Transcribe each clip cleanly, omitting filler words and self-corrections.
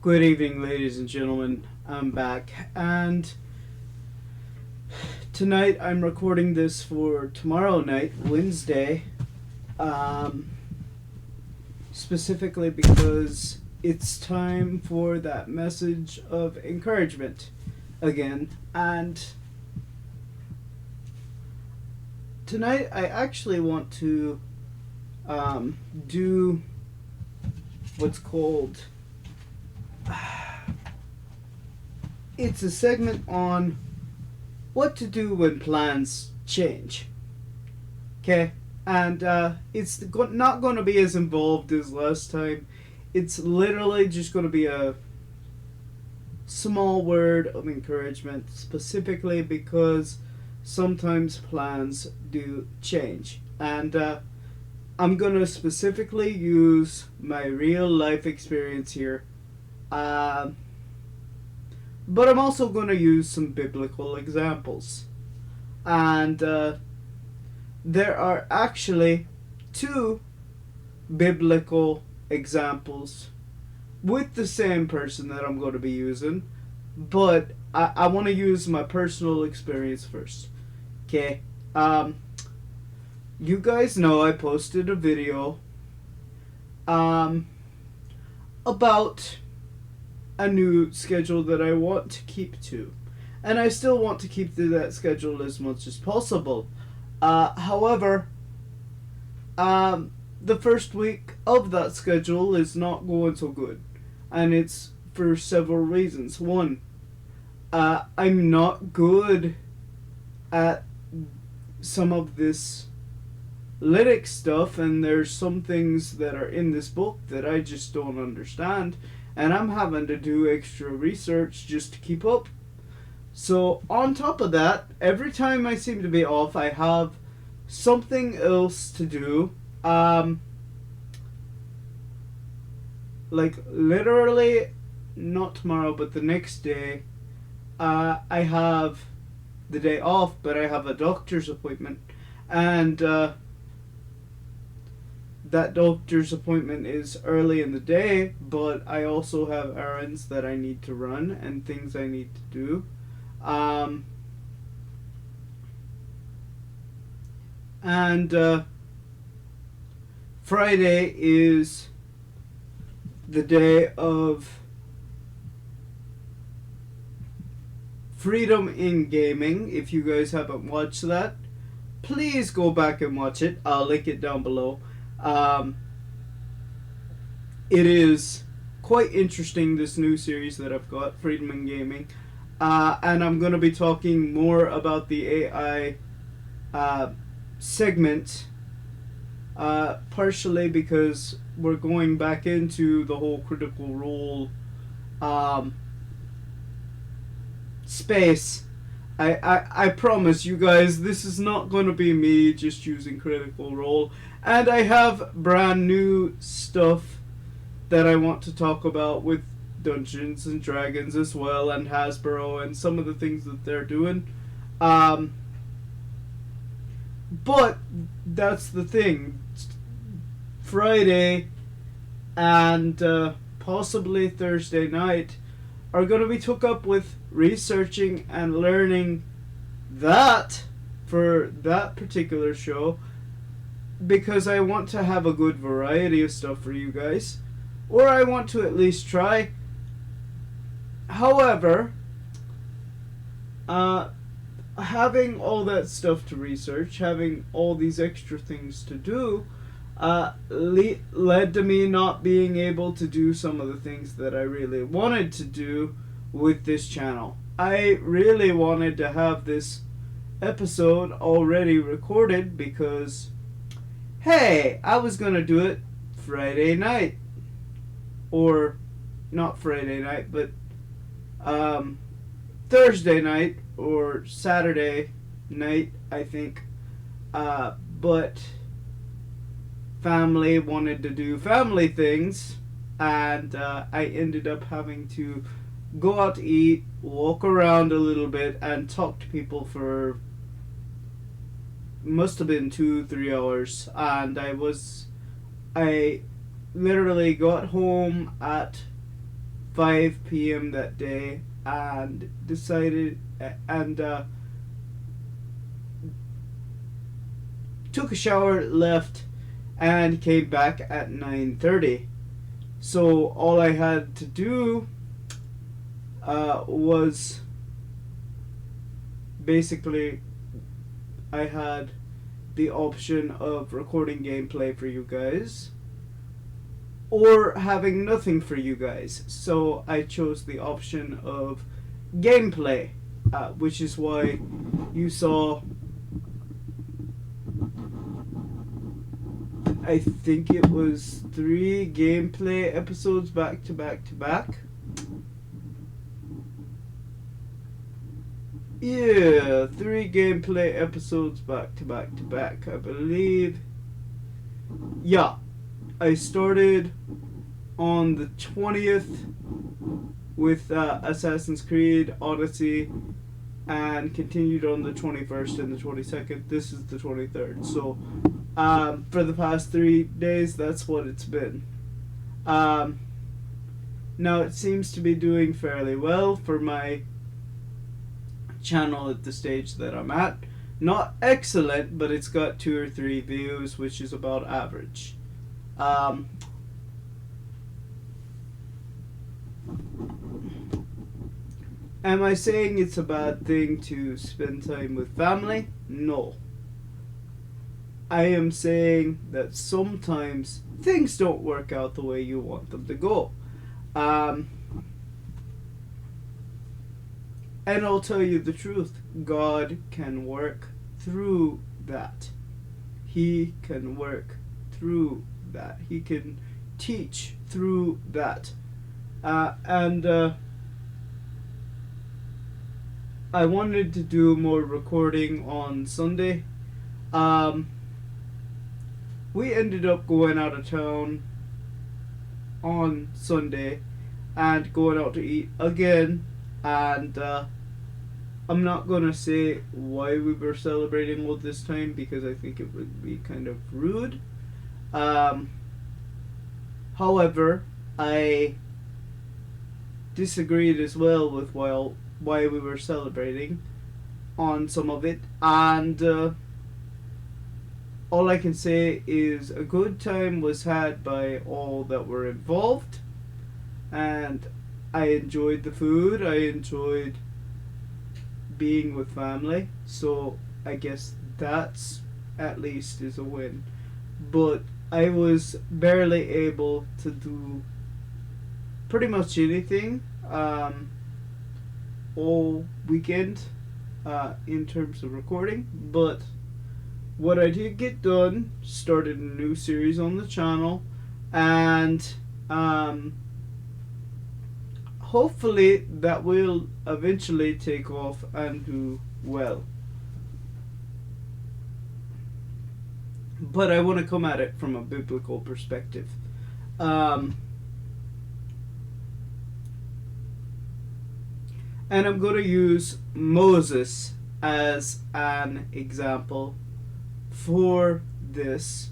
Good evening, ladies and gentlemen. I'm back, and tonight I'm recording this for tomorrow night, Wednesday, um, specifically because it's time for that message of encouragement again. And tonight I actually want to do what's called it's a segment on what to do when plans change. Okay? And it's not going to be as involved as last time. It's literally just going to be a small word of encouragement, specifically because sometimes plans do change. And I'm going to specifically use my real life experience here. But I'm also going to use some biblical examples. And there are actually two biblical examples with the same person that I'm going to be using. But I want to use my personal experience first. Okay. You guys know I posted a video about a new schedule that I want to keep to. And I still want to keep to that schedule as much as possible. However, the first week of that schedule is not going so good. And it's for several reasons. One, I'm not good at some of this lyric stuff, and there's some things that are in this book that I just don't understand. And I'm having to do extra research just to keep up. So on top of that, every time I seem to be off, I have something else to do. Like literally, not tomorrow, but the next day, I have the day off, but I have a doctor's appointment. And that doctor's appointment is early in the day, but I also have errands that I need to run and things I need to do. And Friday is the day of Freedom in Gaming. If you guys haven't watched that, please go back and watch it. I'll link it down below. It is quite interesting, this new series that I've got, Freedom in Gaming. And I'm going to be talking more about the AI segment, partially because we're going back into the whole Critical Role space. I promise you guys, this is not going to be me just using Critical Role. And I have brand new stuff that I want to talk about with Dungeons and Dragons as well, and Hasbro, and some of the things that they're doing. But that's the thing. Friday and possibly Thursday night are going to be took up with researching and learning that for that particular show, because I want to have a good variety of stuff for you guys, or I want to at least try. However, having all that stuff to research, having all these extra things to do, led to me not being able to do some of the things that I really wanted to do with this channel. I really wanted to have this episode already recorded because, hey, I was going to do it Friday night. Or, not Friday night, but Thursday night or Saturday night, I think. But family wanted to do family things, and I ended up having to go out to eat, walk around a little bit, and talk to people for must have been 2-3 hours. And I literally got home at 5 p.m. that day and decided and took a shower, left, and came back at 9:30. So all I had to do was basically I had the option of recording gameplay for you guys or having nothing for you guys. So I chose the option of gameplay, which is why you saw, I think it was 3 gameplay episodes back to back to back. Yeah, 3 gameplay episodes back to back to back, I believe. Yeah, I started on the 20th with Assassin's Creed Odyssey and continued on the 21st and the 22nd. This is the 23rd. So for the past 3 days, that's what it's been. Now it seems to be doing fairly well for my channel at the stage that I'm at. Not excellent, but it's got 2 or 3 views, which is about average. Am I saying it's a bad thing to spend time with family? No. I am saying that sometimes things don't work out the way you want them to go. And I'll tell you the truth, God can work through that. He can work through that. He can teach through that. I wanted to do more recording on Sunday. We ended up going out of town on Sunday and going out to eat again, and I'm not gonna say why we were celebrating all this time because I think it would be kind of rude. However, I disagreed as well with why we were celebrating on some of it, and all I can say is a good time was had by all that were involved, and I enjoyed the food, I enjoyed being with family, so I guess that's at least is a win. But I was barely able to do pretty much anything all weekend in terms of recording, but what I did get done, started a new series on the channel, and hopefully that will eventually take off and do well. But I want to come at it from a biblical perspective. And I'm going to use Moses as an example for this.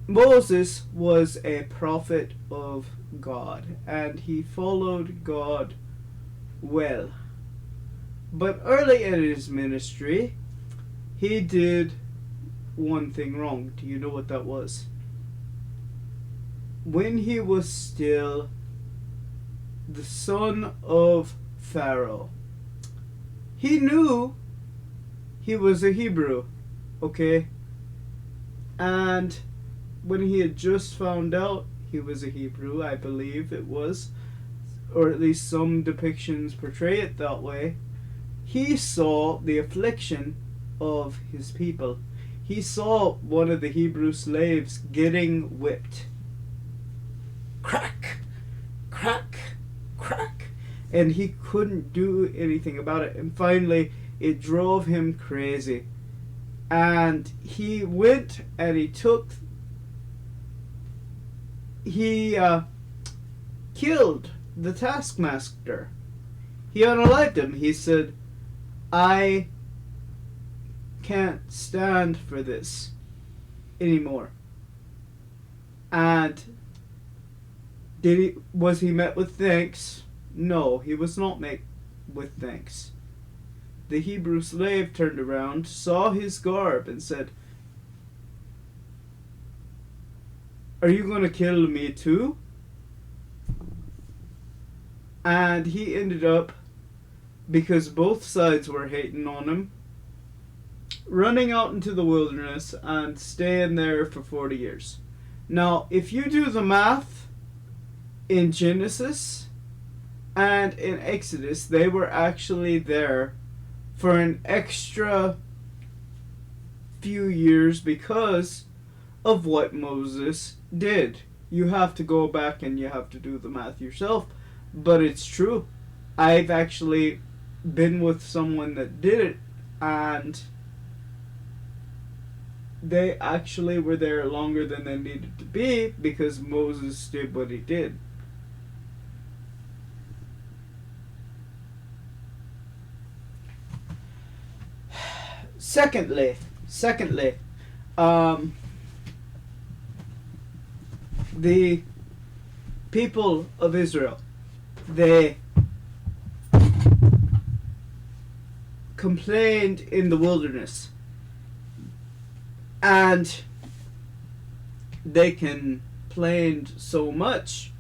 Moses was a prophet of God, and he followed God well. But early in his ministry, he did one thing wrong. Do you know what that was? When he was still the son of Pharaoh, he knew he was a Hebrew, okay? And when he had just found out he was a Hebrew, I believe it was, or at least some depictions portray it that way, he saw the affliction of his people. He saw one of the Hebrew slaves getting whipped. Crack! Crack! Crack! And he couldn't do anything about it. And finally, it drove him crazy. And he went and he killed the taskmaster. He unalived him. He said, I can't stand for this anymore. And Was he met with thanks? No, he was not met with thanks. The Hebrew slave turned around, saw his garb, and said, "Are you going to kill me too?" And he ended up, because both sides were hating on him, running out into the wilderness and staying there for 40 years. Now, if you do the math, in Genesis and in Exodus, they were actually there for an extra few years because of what Moses did. You have to go back and you have to do the math yourself, but it's true. I've actually been with someone that did it, and they actually were there longer than they needed to be because Moses did what he did. Secondly, the people of Israel, they complained in the wilderness, and they complained so much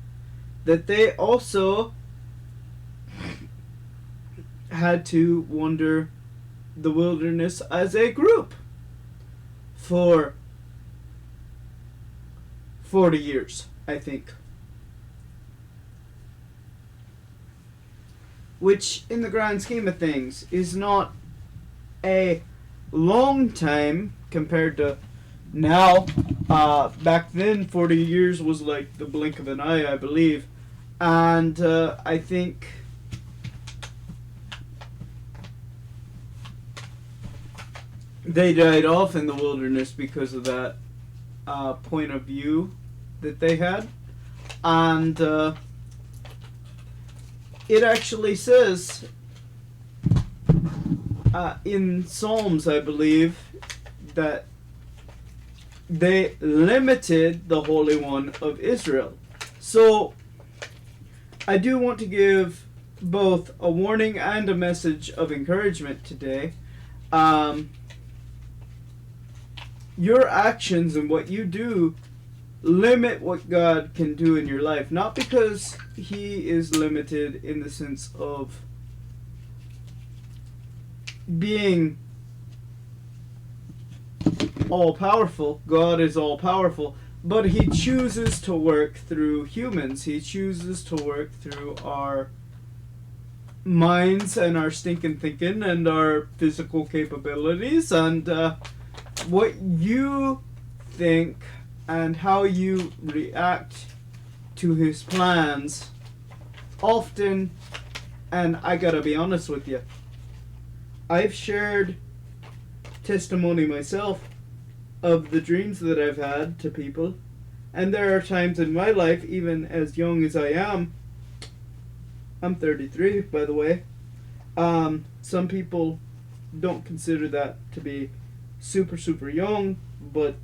that they also had to wander the wilderness as a group for 40 years, I think. Which, in the grand scheme of things, is not a long time compared to now. Back then, 40 years was like the blink of an eye, I believe. And I think they died off in the wilderness because of that point of view that they had. And it actually says in Psalms, I believe, that they limited the Holy One of Israel. So I do want to give both a warning and a message of encouragement today. Your actions and what you do limit what God can do in your life. Not because He is limited in the sense of being all-powerful. God is all-powerful. But He chooses to work through humans. He chooses to work through our minds and our stinking thinking and our physical capabilities. And what you think and how you react to His plans often, and I gotta be honest with you, I've shared testimony myself of the dreams that I've had to people, and there are times in my life, even as young as I am, I'm 33 by the way, some people don't consider that to be super young, but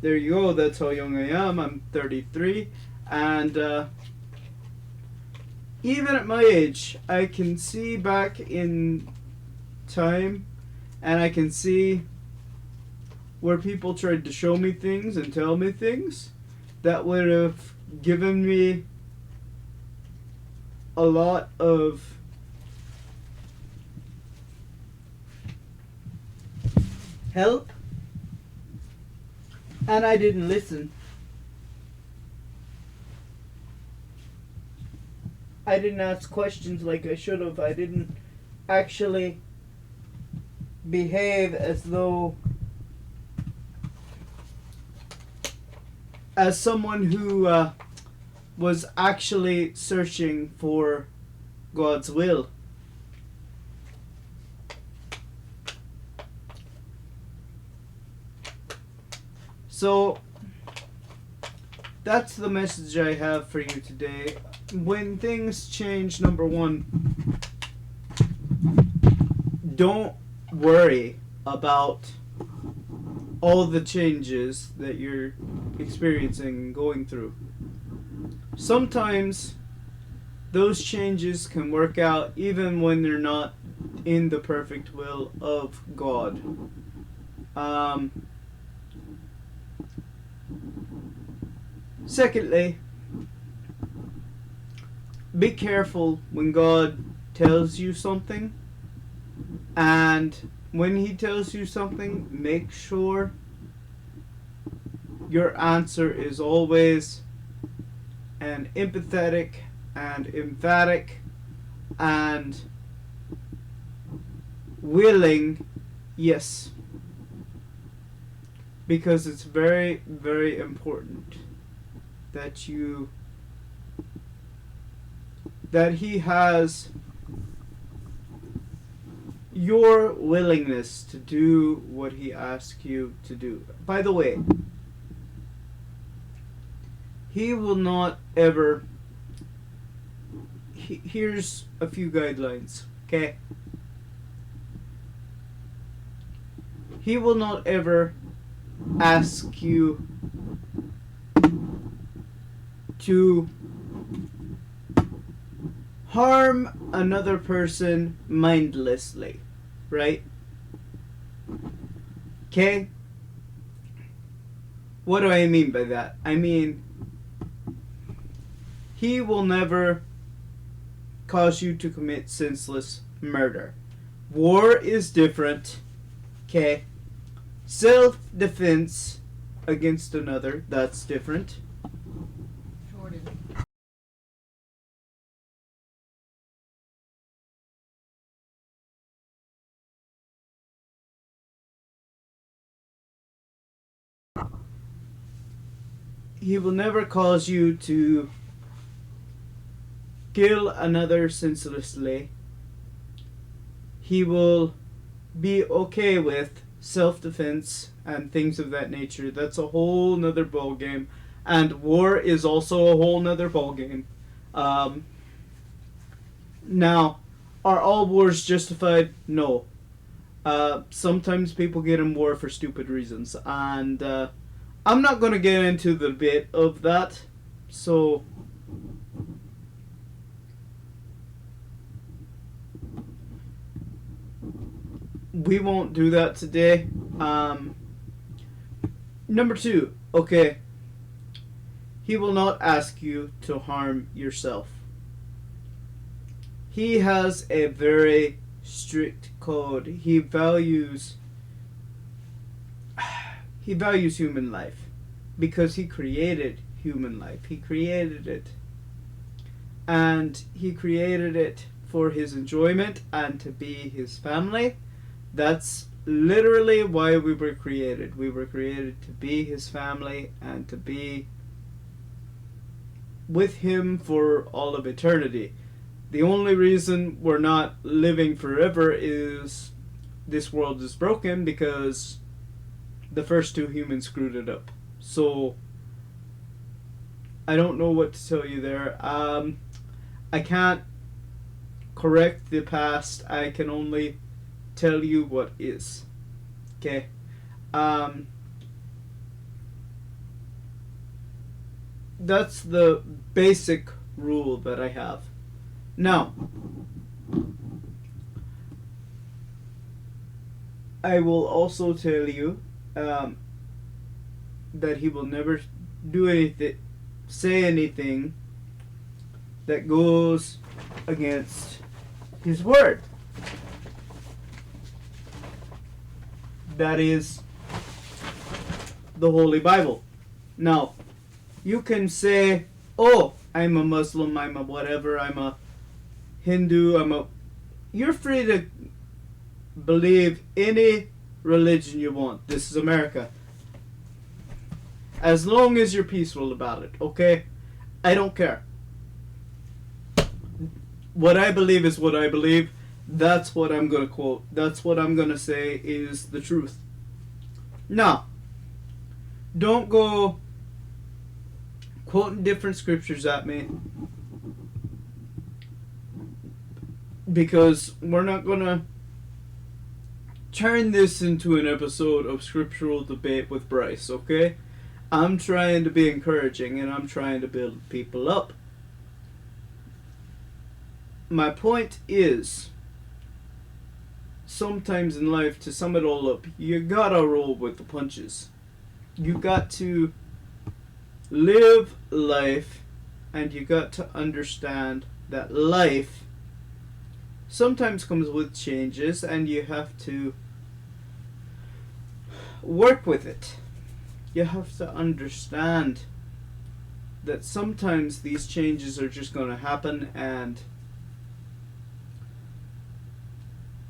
there you go, that's how young I am. I'm 33, and even at my age, I can see back in time, and I can see where people tried to show me things and tell me things that would have given me a lot of help, and I didn't listen. I didn't ask questions like I should have. I didn't actually behave as though as someone who was actually searching for God's will. So that's the message I have for you today. When things change, number one, don't worry about all the changes that you're experiencing and going through. sometimes those changes can work out even when they're not in the perfect will of God. Um, Secondly, be careful when God tells you something, and when He tells you something, make sure your answer is always an empathetic and emphatic and willing yes, because it's very, very important that He has your willingness to do what He asks you to do. By the way, He will not ever. Here's a few guidelines, okay? He will not ever ask you to harm another person mindlessly, right? Okay? What do I mean by that? I mean, He will never cause you to commit senseless murder. War is different, okay? Self-defense against another, that's different. Jordan. He will never cause you to kill another senselessly. He will be okay with self-defense and things of that nature. That's a whole nother ballgame. And war is also a whole nother ballgame. Now, are all wars justified? No. Sometimes people get in war for stupid reasons. And I'm not going to get into the debate of that. So we won't do that today. Number two, okay. He will not ask you to harm yourself. He has a very strict code. He values human life because He created human life. He created it. And He created it for His enjoyment and to be His family. That's literally why we were created. We were created to be His family and to be with Him for all of eternity. The only reason we're not living forever is this world is broken because the first two humans screwed it up. So I don't know what to tell you there. I can't correct the past. I can only tell you what is. Okay? That's the basic rule that I have. Now, I will also tell you that He will never do anything, say anything that goes against His word. That is the Holy Bible. Now, you can say, oh, I'm a Muslim, I'm a whatever, I'm a Hindu, You're free to believe any religion you want. This is America. As long as you're peaceful about it, okay? I don't care. What I believe is what I believe. That's what I'm going to quote. That's what I'm going to say is the truth. Now, don't go quoting different scriptures at me, because we're not going to turn this into an episode of scriptural debate with Bryce, okay? I'm trying to be encouraging and I'm trying to build people up. My point is, sometimes in life, to sum it all up, you gotta roll with the punches. You got to live life, and you got to understand that life sometimes comes with changes, and you have to work with it. You have to understand that sometimes these changes are just going to happen, and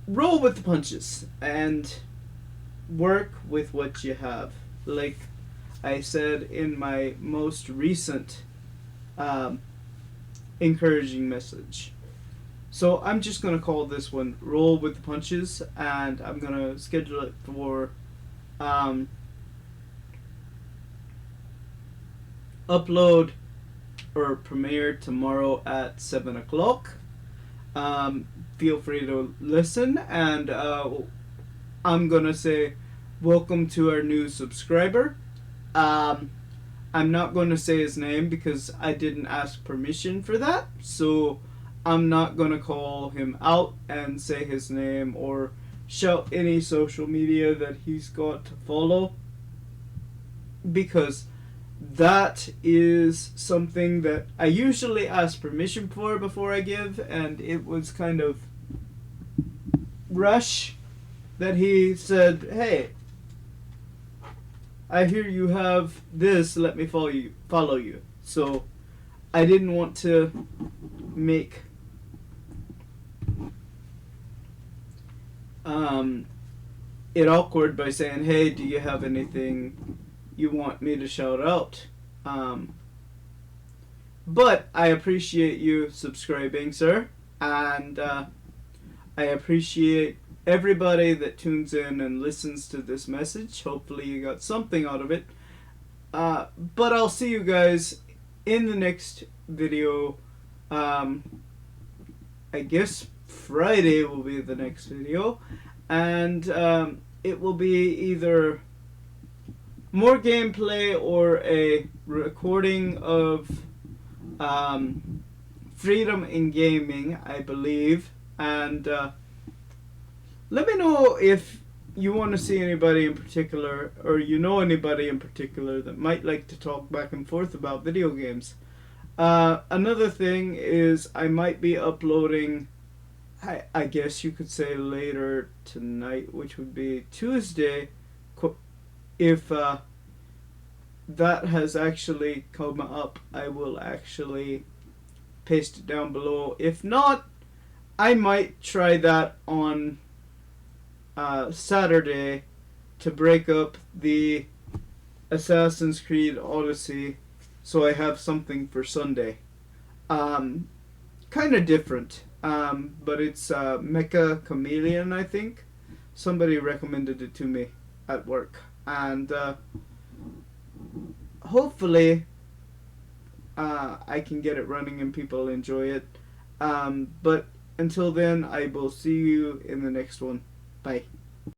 roll with the punches and work with what you have. Like I said in my most recent encouraging message. So I'm just going to call this one Roll with the Punches, and I'm going to schedule it for upload or premiere tomorrow at 7 o'clock. Feel free to listen, and I'm going to say welcome to our new subscriber. I'm not going to say his name because I didn't ask permission for that, so I'm not going to call him out and say his name or shout any social media that he's got to follow, because that is something that I usually ask permission for before I give, and it was kind of rush that he said, "Hey, I hear you have this, let me follow you." So I didn't want to make it awkward by saying, "Hey, do you have anything you want me to shout out?" But I appreciate you subscribing, sir, and I appreciate everybody that tunes in and listens to this message. Hopefully you got something out of it. But I'll see you guys in the next video. I guess Friday will be the next video, and it will be either more gameplay or a recording of Freedom in Gaming, I believe. And let me know if you want to see anybody in particular, or you know anybody in particular that might like to talk back and forth about video games. Another thing is I might be uploading, I guess you could say later tonight, which would be Tuesday, if that has actually come up. I will actually paste it down below. If not, I might try that on Saturday to break up the Assassin's Creed Odyssey, so I have something for Sunday. Kind of different, but it's Mecha Chameleon, I think. Somebody recommended it to me at work, and hopefully I can get it running and people enjoy it. But until then, I will see you in the next one. Bye.